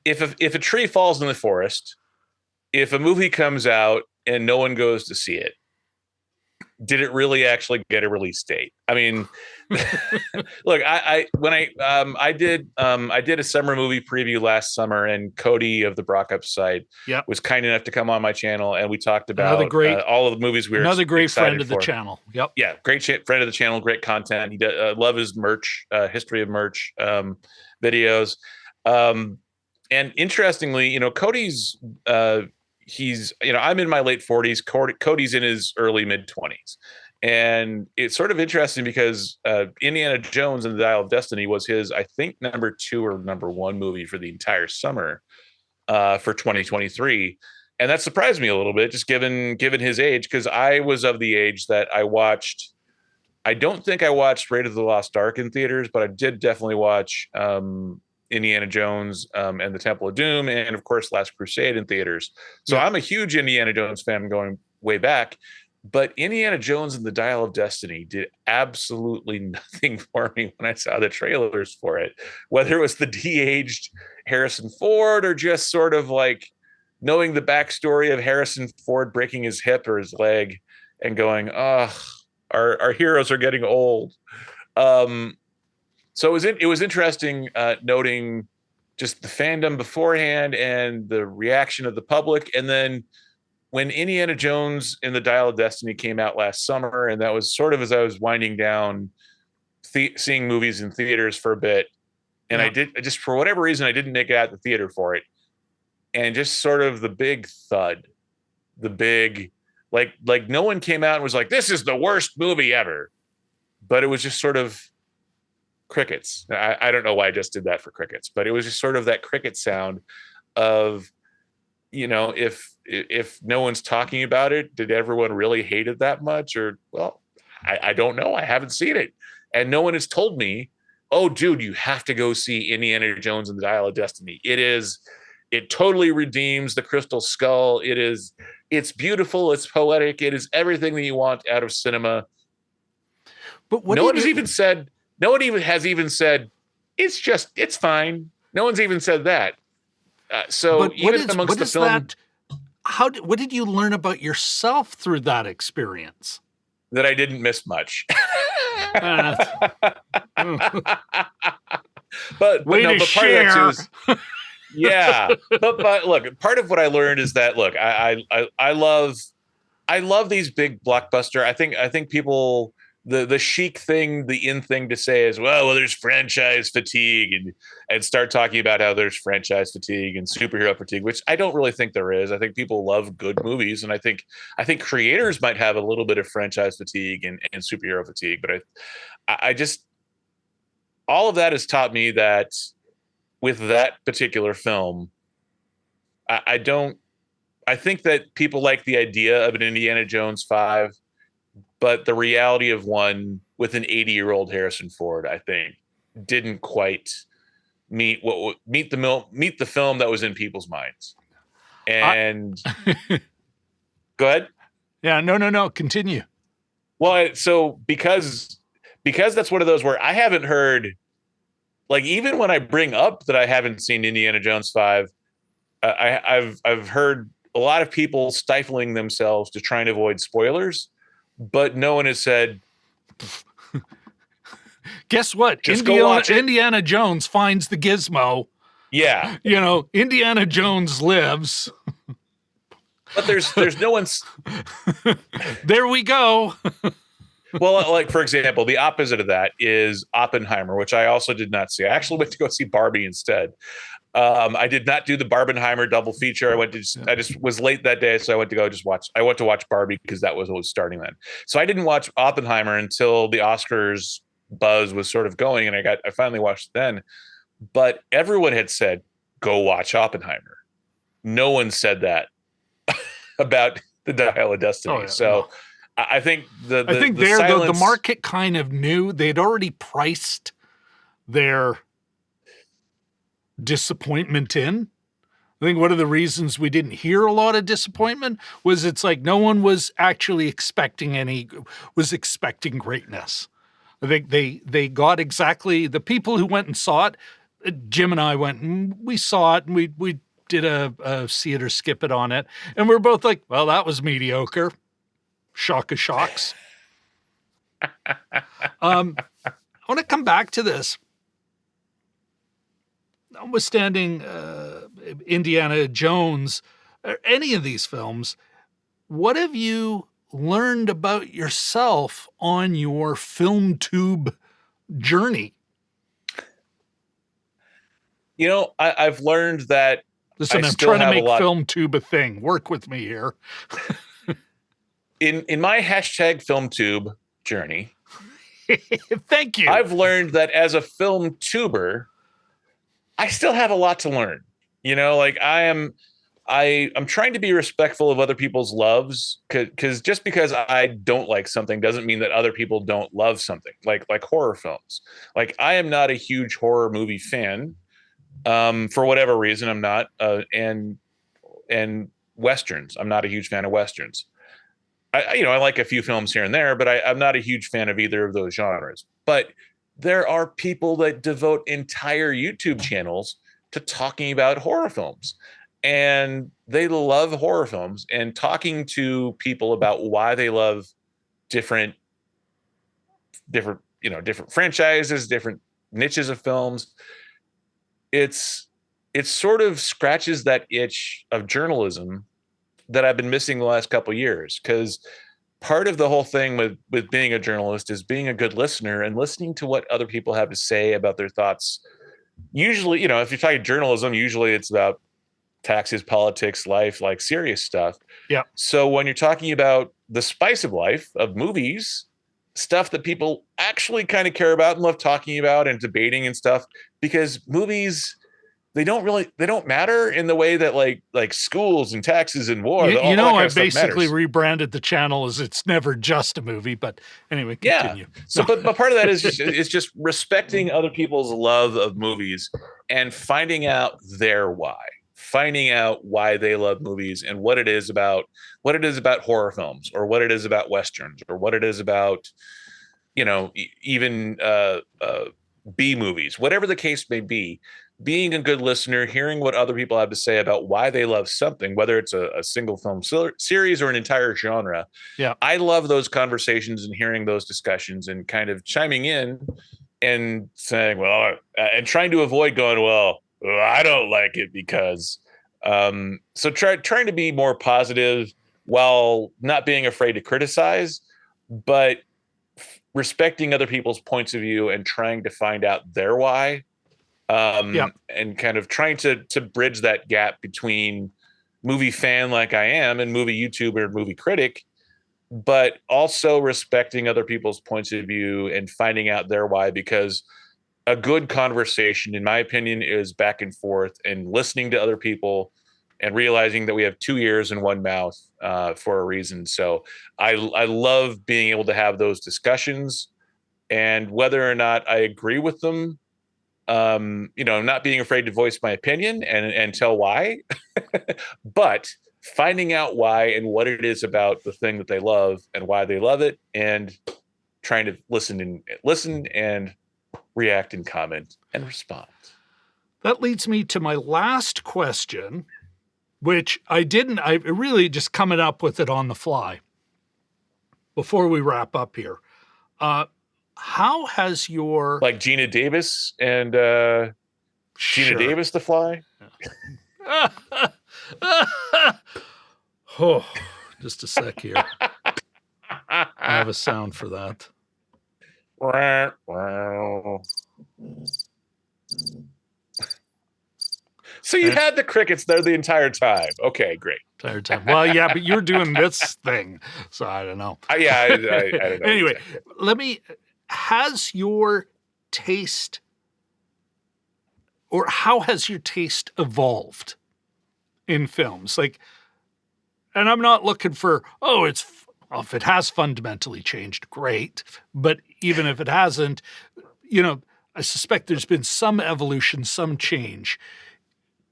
if a tree falls in the forest, if a movie comes out and no one goes to see it, did it really actually get a release date? I mean, Look, I did a summer movie preview last summer, and Cody of the Brock Up site Yep. was kind enough to come on my channel, and we talked Another about great, all of the movies we were another great excited friend of the for. channel. Yep. Yeah, great friend of the channel, great content. He love his merch, history of merch videos. And interestingly, Cody's he's I'm in my late 40s. Cody's in his early mid 20s. And it's sort of interesting because Indiana Jones and the Dial of Destiny was his, I think, number 2 or number 1 movie for the entire summer for 2023. And that surprised me a little bit, just given his age, because I was of the age that I don't think I watched Raiders of the Lost Ark in theaters, but I did definitely watch Indiana Jones and the Temple of Doom, and of course Last Crusade in theaters. So yeah. I'm a huge Indiana Jones fan going way back. But Indiana Jones and the Dial of Destiny did absolutely nothing for me when I saw the trailers for it, whether it was the de-aged Harrison Ford or just sort of like knowing the backstory of Harrison Ford breaking his hip or his leg and going, oh, our heroes are getting old. So it was interesting noting just the fandom beforehand and the reaction of the public. And then when Indiana Jones and the Dial of Destiny came out last summer, and that was sort of as I was winding down seeing movies in theaters for a bit, and I just for whatever reason I didn't make it out the theater for it, and just sort of the big thud, the big like no one came out and was like, this is the worst movie ever, but it was just sort of crickets. I don't know why I just did that for crickets, but it was just sort of that cricket sound of, if no one's talking about it, did everyone really hate it that much? Or, well, I don't know. I haven't seen it. And no one has told me, oh, dude, you have to go see Indiana Jones and the Dial of Destiny. It totally redeems the Crystal Skull. It's beautiful. It's poetic. It is everything that you want out of cinema. But no one has even said, it's fine. No one's even said that. So even amongst the film, what did you learn about yourself through that experience? That I didn't miss much. but part of that too is, yeah. But look, part of what I learned is that I love these big blockbuster. I think people. The chic thing, the in thing to say is, well, there's franchise fatigue and start talking about how there's franchise fatigue and superhero fatigue, which I don't really think there is. I think people love good movies. And I think creators might have a little bit of franchise fatigue and superhero fatigue, but I just, all of that has taught me that with that particular film, I think that people like the idea of an Indiana Jones 5, but the reality of one with an 80-year-old Harrison Ford, I think, didn't quite meet the film that was in people's minds. And go ahead. Yeah, no, continue. Well, so because that's one of those where I haven't heard, like, even when I bring up that I haven't seen Indiana Jones 5, I've heard a lot of people stifling themselves to try and avoid spoilers. But no one has said, guess what? Indiana Jones finds the gizmo. Yeah. Indiana Jones lives. But there's no one's. There we go. Well, like, for example, the opposite of that is Oppenheimer, which I also did not see. I actually went to go see Barbie instead. I did not do the Barbenheimer double feature. I just was late that day, so I went to watch Barbie because that was what was starting then. So I didn't watch Oppenheimer until the Oscars buzz was sort of going, and I finally watched it then. But everyone had said, go watch Oppenheimer. No one said that about the Dial of Destiny. Oh, yeah, so no. I think the market kind of knew. They'd already priced their disappointment in. I think one of the reasons we didn't hear a lot of disappointment was it's like no one was actually expecting greatness. I think they got exactly the people who went and saw it. Jim and I went and we saw it and we did a see it or skip it on it. And we're both like, well, that was mediocre. Shock of shocks. want to come back to this. Notwithstanding Indiana Jones, or any of these films, what have you learned about yourself on your FilmTube journey? I've learned that Listen, I'm still trying to have a make lot FilmTube a thing. Work with me here. in my hashtag FilmTube journey. Thank you. I've learned that as a FilmTuber, I still have a lot to learn. Like I'm trying to be respectful of other people's loves, because just because I don't like something doesn't mean that other people don't love something. Like horror films. Like, I am not a huge horror movie fan. For whatever reason, I'm not. And Westerns. I'm not a huge fan of Westerns. I like a few films here and there, but I'm not a huge fan of either of those genres. But there are people that devote entire YouTube channels to talking about horror films, and they love horror films, and talking to people about why they love different franchises, different niches of films. It sort of scratches that itch of journalism that I've been missing the last couple of years, because part of the whole thing with being a journalist is being a good listener and listening to what other people have to say about their thoughts. Usually, if you're talking journalism, usually it's about taxes, politics, life, like serious stuff. Yeah. So when you're talking about the spice of life of movies, stuff that people actually kind of care about and love talking about and debating and stuff, because movies, they don't matter in the way that like schools and taxes and war. I basically rebranded the channel as It's Never Just a Movie, but anyway, continue. Yeah. So, but part of that is just respecting other people's love of movies and finding out their why, finding out why they love movies and what it is about horror films, or what it is about Westerns, or what it is about, even B movies, whatever the case may be. Being a good listener, hearing what other people have to say about why they love something, whether it's a single film series or an entire genre. Yeah. I love those conversations and hearing those discussions and kind of chiming in and saying, and trying to avoid going, I don't like it because. So trying to be more positive while not being afraid to criticize, but respecting other people's points of view and trying to find out their why. And kind of trying to bridge that gap between movie fan like I am and movie YouTuber, movie critic, but also respecting other people's points of view and finding out their why, because a good conversation, in my opinion, is back and forth and listening to other people and realizing that we have two ears and one mouth for a reason. So I love being able to have those discussions, and whether or not I agree with them, not being afraid to voice my opinion and tell why, but finding out why and what it is about the thing that they love and why they love it, and trying to listen and react and comment and respond. That leads me to my last question, which I really just coming up with it on the fly before we wrap up here. How has your... Like Gina Davis and Sure. Gina Davis, The Fly? Oh, just a sec here. I have a sound for that. So you had the crickets there the entire time. Okay, great. Entire time. Well, yeah, but you're doing this thing, so I don't know. I don't know. Anyway, has your taste, or how has your taste evolved in films? Like, and I'm not looking for, if it has fundamentally changed, great. But even if it hasn't, I suspect there's been some evolution, some change.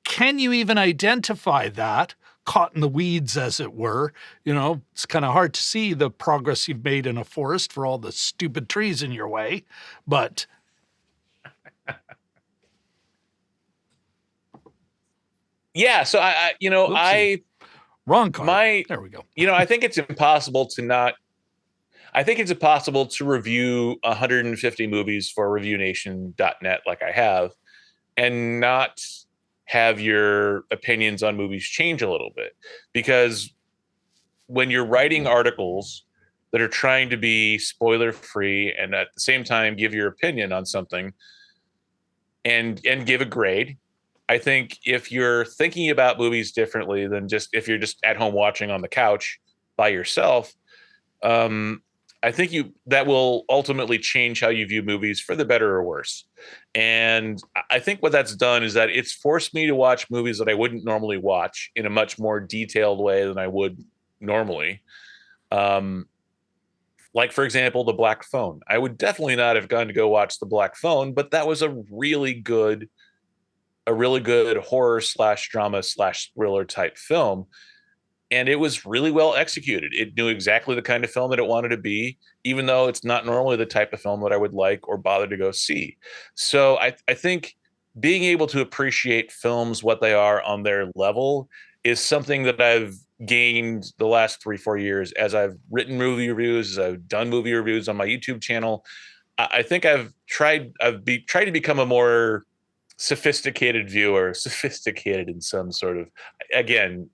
Can you even identify that, caught in the weeds, as it were? It's kind of hard to see the progress you've made in a forest for all the stupid trees in your way, but... Yeah, so Wrong card. There we go. I think it's impossible to not... I think it's impossible to review 150 movies for reviewNation.net like I have and not have your opinions on movies change a little bit. Because when you're writing articles that are trying to be spoiler free and at the same time give your opinion on something and give a grade, I think if you're thinking about movies differently than just if you're just at home watching on the couch by yourself, I think that will ultimately change how you view movies for the better or worse. And I think what that's done is that it's forced me to watch movies that I wouldn't normally watch in a much more detailed way than I would normally. Like, for example, The Black Phone. I would definitely not have gone to go watch The Black Phone, but that was a really good horror slash drama slash thriller type film. And it was really well executed. It knew exactly the kind of film that it wanted to be, even though it's not normally the type of film that I would like or bother to go see. So I think being able to appreciate films what they are on their level is something that I've gained the last 3-4 years as I've written movie reviews, as I've done movie reviews on my YouTube channel. I think I've tried to become a more sophisticated viewer, sophisticated in some sort of, again,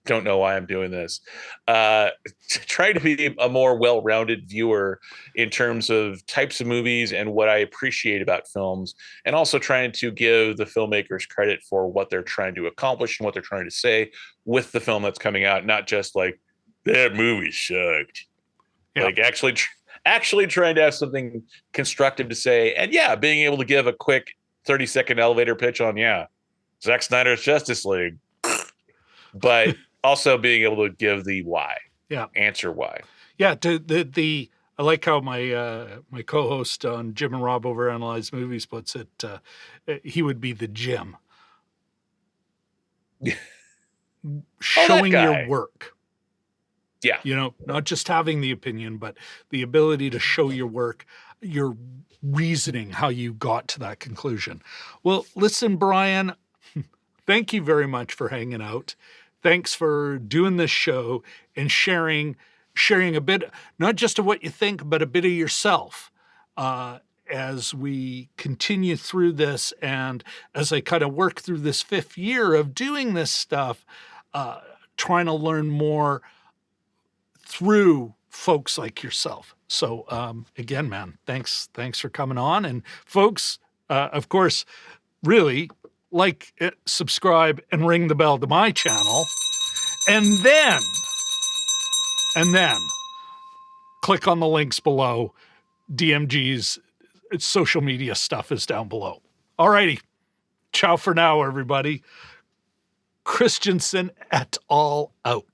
don't know why I'm doing this. Try to be a more well-rounded viewer in terms of types of movies and what I appreciate about films, and also trying to give the filmmakers credit for what they're trying to accomplish and what they're trying to say with the film that's coming out, not just like that movie sucked. Yeah. Like actually trying to have something constructive to say, and being able to give a quick 30-second elevator pitch on Zack Snyder's Justice League. But also being able to give the why, answer why. Yeah, I like how my my co-host on Jim and Rob Overanalyze Movies puts it. He would be the Jim, showing your work. Yeah, not just having the opinion, but the ability to show your work, your reasoning, how you got to that conclusion. Well, listen, Brian, thank you very much for hanging out. Thanks for doing this show and sharing a bit, not just of what you think, but a bit of yourself as we continue through this. And as I kind of work through this 5th year of doing this stuff, trying to learn more through folks like yourself. So again, man, thanks for coming on. And folks, of course, really, like it, subscribe, and ring the bell to my channel. And then click on the links below. DMG's social media stuff is down below. All righty. Ciao for now, everybody. Christensen et al. Out.